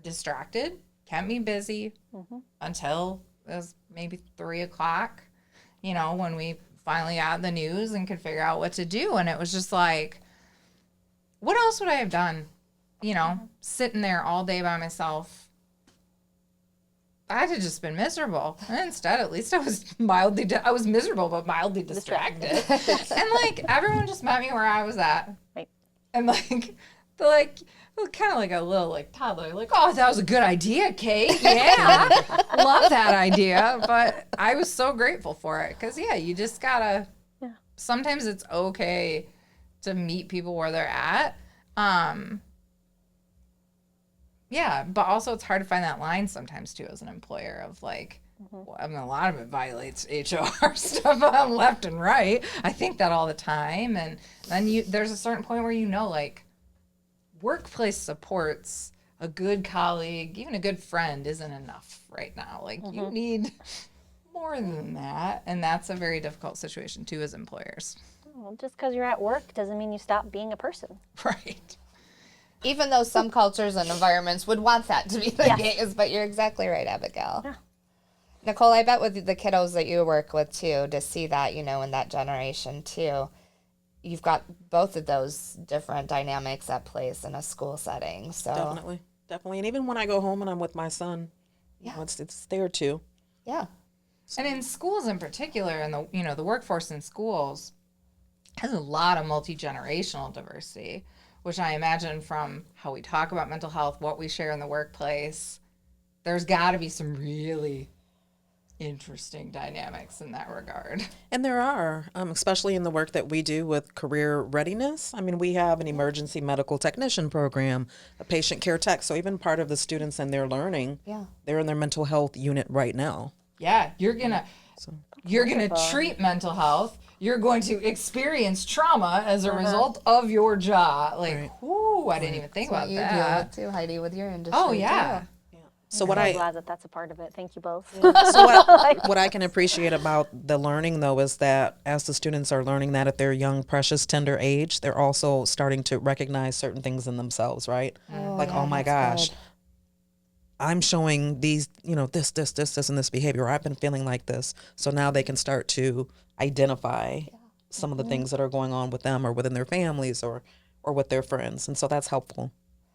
distracted, kept me busy until it was maybe 3 o'clock, when we finally got the news and could figure out what to do. And it was just like, what else would I have done? Sitting there all day by myself. I'd have just been miserable. And instead, at least I was I was miserable, but mildly distracted. And everyone just met me where I was at. Right. And they're kind of like a little toddler, oh, that was a good idea, Kate. Yeah, love that idea. But I was so grateful for it because, you just gotta, sometimes it's okay to meet people where they're at. But also it's hard to find that line sometimes too as an employer of a lot of it violates HR stuff on left and right. I think that all the time. And then there's a certain point where workplace supports, a good colleague, even a good friend isn't enough right now. You need more than that. And that's a very difficult situation too as employers. Well, just because you're at work doesn't mean you stop being a person. Right. Even though some cultures and environments would want that to be the case, but you're exactly right, Abigail. Yeah. Nicole, I bet with the kiddos that you work with too, to see that, in that generation too, you've got both of those different dynamics at place in a school setting. So Definitely. And even when I go home and I'm with my son, it's there too. Yeah. And in schools in particular, and the workforce in schools has a lot of multi-generational diversity, which I imagine from how we talk about mental health, what we share in the workplace, there's got to be some really interesting dynamics in that regard. And there are, especially in the work that we do with career readiness. I mean, we have an emergency medical technician program, a patient care tech. So even part of the students and their learning, they're in their mental health unit right now. Yeah, you're gonna treat mental health. You're going to experience trauma as a result of your job. I didn't even think about that. You deal with too, Heidi, with your industry. Oh, yeah. So I'm so glad that that's a part of it. Thank you both. So what I can appreciate about the learning, though, is that as the students are learning that at their young, precious, tender age, they're also starting to recognize certain things in themselves, right? Oh my gosh, good. I'm showing these, this, and this behavior. I've been feeling like this. So now they can start to identify some of the things that are going on with them or within their families or with their friends. And so that's helpful.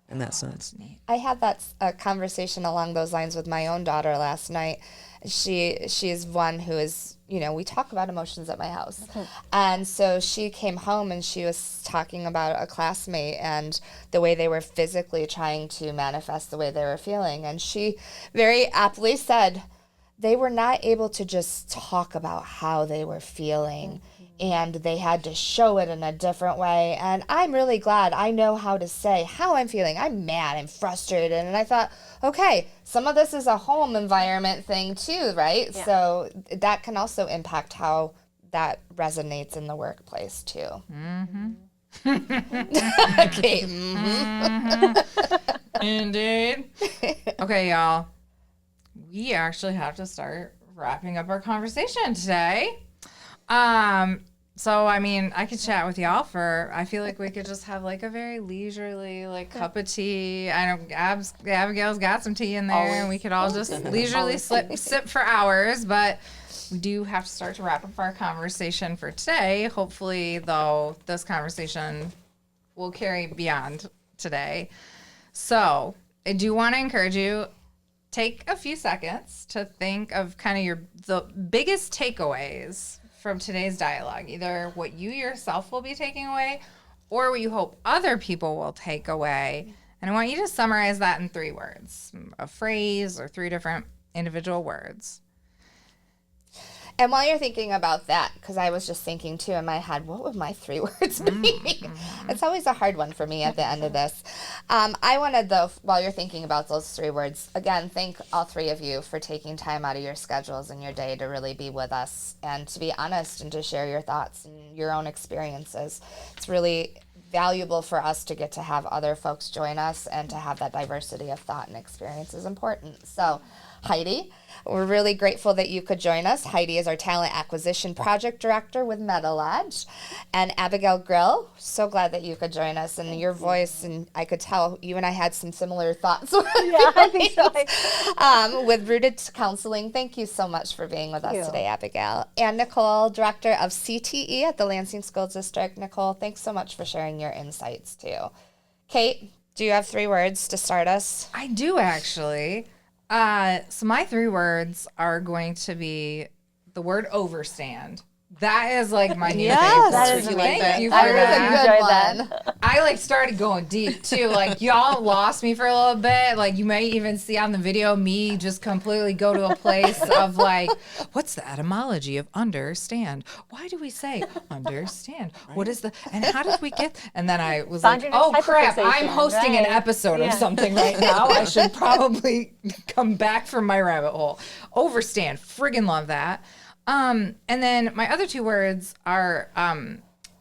in that sense. I had a conversation along those lines with my own daughter last night. She is one who is, we talk about emotions at my house. And so she came home and she was talking about a classmate and the way they were physically trying to manifest the way they were feeling. And she very aptly said they were not able to just talk about how they were feeling. And they had to show it in a different way. And I'm really glad I know how to say how I'm feeling. I'm mad, I'm frustrated. And I thought, okay, some of this is a home environment thing too, right? Yeah. So that can also impact how that resonates in the workplace too. Mm-hmm. Okay. Mm-hmm. Indeed. Okay, y'all. We actually have to start wrapping up our conversation today. So, I mean, I could chat with y'all I feel like we could just have like a very leisurely, like cup of tea. I know Abigail's got some tea in there and we could all just leisurely sip for hours, but we do have to start to wrap up our conversation for today. Hopefully, though, this conversation will carry beyond today. So I do want to encourage you, take a few seconds to think of kind of the biggest takeaways from today's dialogue, either what you yourself will be taking away or what you hope other people will take away. And I want you to summarize that in 3 words, a phrase or 3 different individual words. And while you're thinking about that, because I was just thinking too in my head, what would my 3 words be? Mm-hmm. It's always a hard one for me at the end of this. I wanted, though, while you're thinking about those 3 words, again, thank all 3 of you for taking time out of your schedules and your day to really be with us and to be honest and to share your thoughts and your own experiences. It's really valuable for us to get to have other folks join us, and to have that diversity of thought and experience is important. So, Heidi, we're really grateful that you could join us. Heidi is our Talent Acquisition Project Director with MediLodge. And Abigail Grill, so glad that you could join us. And your voice, and I could tell you and I had some similar thoughts. Yeah, I think so. With Rooted Counseling, thank you so much for being with us today, Abigail. And Nicole, Director of CTE at the Lansing School District. Nicole, thanks so much for sharing your insights too. Kate, do you have 3 words to start us? I do, actually. So my 3 words are going to be the word overstand. That is like my new favorite. That is amazing. Thank you for that. that. Is a good one. I like started going deep too. Like y'all lost me for a little bit. Like you may even see on the video me just completely go to a place of like, what's the etymology of understand? Why do we say understand? Right. What is and how did we get? And then I was like, oh crap, I'm hosting an episode of something right now. I should probably come back from my rabbit hole. Overstand, friggin' love that. And then my other 2 words are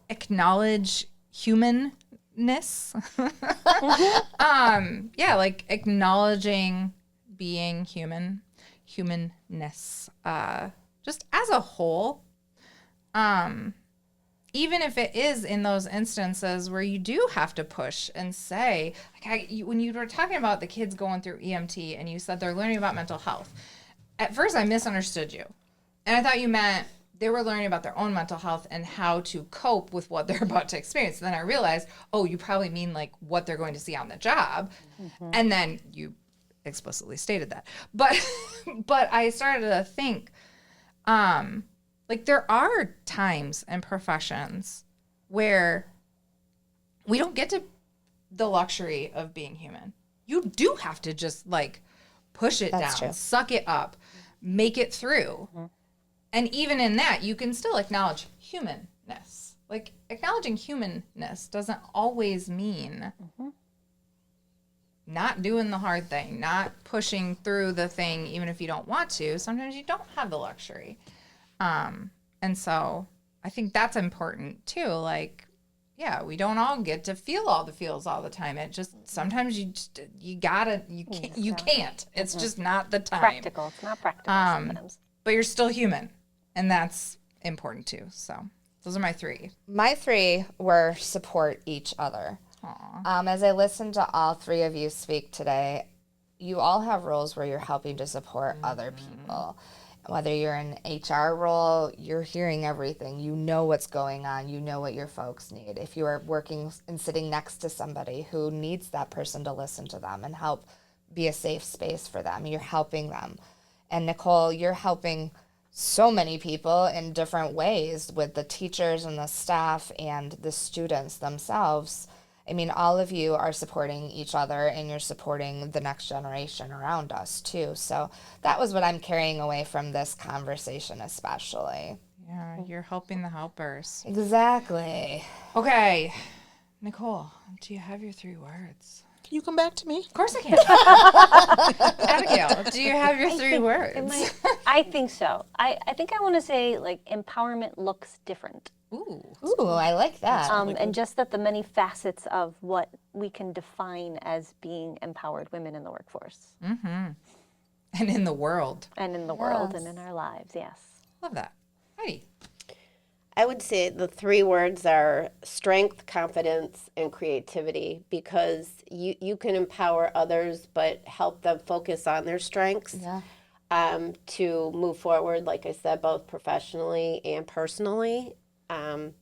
acknowledge humanness. Like acknowledging being humanness, just as a whole. Even if it is in those instances where you do have to push and say, like when you were talking about the kids going through EMT and you said they're learning about mental health, at first I misunderstood you. And I thought you meant they were learning about their own mental health and how to cope with what they're about to experience. And then I realized, oh, you probably mean like what they're going to see on the job. Mm-hmm. And then you explicitly stated that. But I started to think, like there are times and professions where we don't get to the luxury of being human. You do have to just like push it down, true. Suck it up, make it through. Mm-hmm. And even in that, you can still acknowledge humanness. Like, acknowledging humanness doesn't always mean not doing the hard thing, not pushing through the thing, even if you don't want to. Sometimes you don't have the luxury. And so I think that's important, too. Like, yeah, we don't all get to feel all the feels all the time. It just, sometimes you can't. It's just not the time. Practical. It's not practical sometimes. But you're still human. And that's important too. So those are my 3. My 3 were support each other. As I listened to all 3 of you speak today, you all have roles where you're helping to support other people. whether you're in an HR role, you're hearing everything. You know what's going on. You know what your folks need. If you are working and sitting next to somebody who needs that person to listen to them and help be a safe space for them, you're helping them. And Nicole, you're helping so many people in different ways with the teachers and the staff and the students themselves. I mean, all of you are supporting each other, and you're supporting the next generation around us too. So that was what I'm carrying away from this conversation especially. Yeah, you're helping the helpers. Exactly. Okay, Nicole, do you have your 3 words? Can you come back to me? Of course I can. Abigail, do you have your 3 words? I think so. I think I want to say, like, empowerment looks different. Ooh. Ooh, I like that. And just that the many facets of what we can define as being empowered women in the workforce. Mm-hmm. And in the world. And in the world and in our lives, yes. Love that. Heidi. I would say the 3 words are strength, confidence, and creativity, because you can empower others but help them focus on their strengths to move forward, like I said, both professionally and personally. And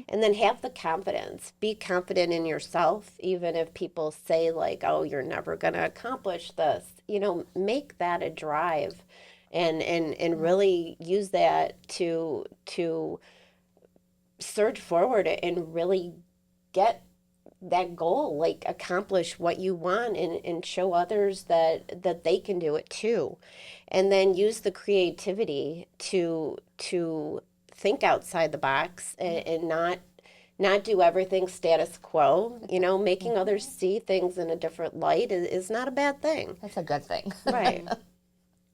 then have the confidence. Be confident in yourself, even if people say, like, oh, you're never going to accomplish this. You know, make that a drive and really use that to surge forward and really get that goal, like accomplish what you want and show others that they can do it too. And then use the creativity to think outside the box and not do everything status quo. You know, making others see things in a different light is not a bad thing. That's a good thing. Right.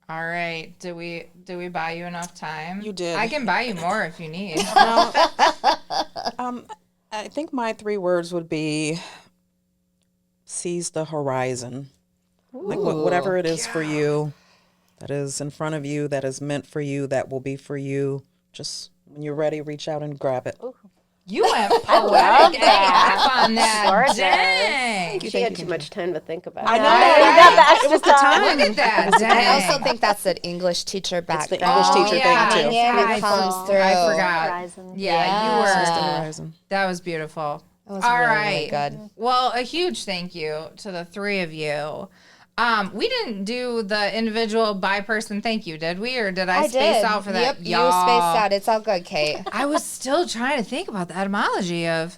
All right. Do we buy you enough time? You did. I can buy you more if you need. I think my 3 words would be seize the horizon. Like whatever it is for you, that is in front of you, that is meant for you, that will be for you. Just when you're ready, reach out and grab it. You went poetic AF on that. Gorgeous. Dang. She had too much time to think about I it. know. You got the extra time. Look at that. I Dang. also think that's an English teacher It's the background. English teacher yeah. thing, too. Yeah, I it comes through. I forgot. Horizon. Yeah, Seize the you were. horizon. That was beautiful. It was All really, right. really good. Well, a huge thank you to the 3 of you. We didn't do the individual by person thank you, did we? Or did I space out for that? Yep, you spaced out. It's all good, Kate. I was still trying to think about the etymology of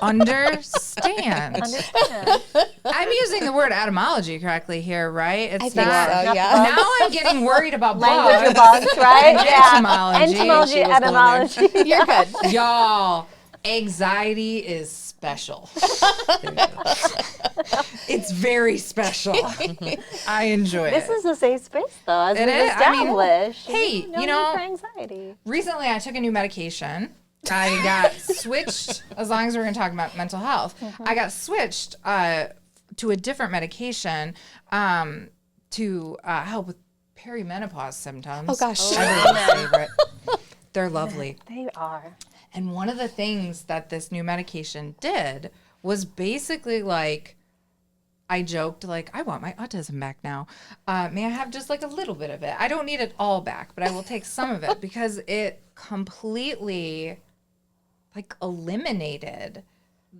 understand. Understand. I'm using the word etymology correctly here, right? It's I think not. so, yeah. Now I'm getting worried about Language of bugs. bugs, right? Yeah. Etymology. Entomology, She was going etymology. You're good. Y'all, anxiety is special. It's very special. I enjoy This it. is a safe space, though, as It we've is. I mean, established. hey, no you know- need for anxiety. Recently, I took a new medication. I got switched, as long as we're going to talk about mental health, I got switched to a different medication to help with perimenopause symptoms. Oh, gosh. Everyone's favorite. They're lovely. They are. And one of the things that this new medication did was basically like, I joked, like, I want my autism back now. May I have just like a little bit of it? I don't need it all back, but I will take some of it because it completely like eliminated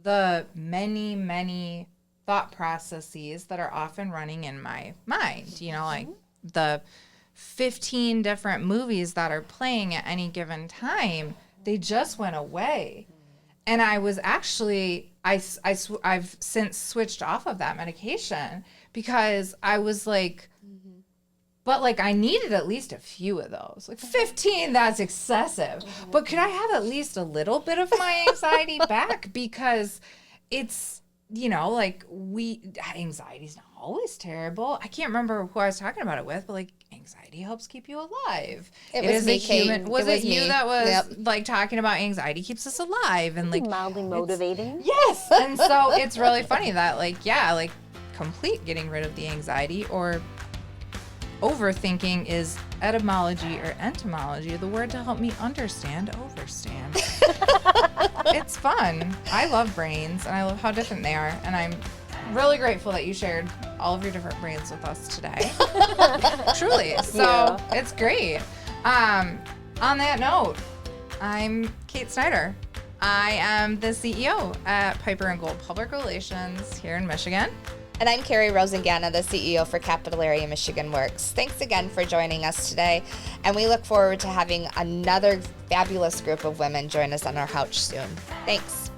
the many, many thought processes that are often running in my mind. You know, like the 15 different movies that are playing at any given time, they just went away. And I was actually, I've since switched off of that medication because I was like, but like I needed at least a few of those. Like 15, that's excessive. But could I have at least a little bit of my anxiety back? Because it's, you know, like anxiety's not always terrible. I can't remember who I was talking about it with, but like anxiety helps keep you alive. It was me, Kate. Was It it was you me. that was Yep. like talking about anxiety keeps us alive and like Mildly motivating. yes. And so it's really funny that like, yeah, like complete getting rid of the anxiety or overthinking is etymology or entomology, the word to help me understand overstand. It's fun. I love brains and I love how different they are. And I'm really grateful that you shared all of your different brains with us today. Truly. So it's great. On that note, I'm Kate Snyder. I am the CEO at Piper & Gold Public Relations here in Michigan. And I'm Carrie Rosingana, the CEO for Capital Area Michigan Works. Thanks again for joining us today, and we look forward to having another fabulous group of women join us on our couch soon. Thanks.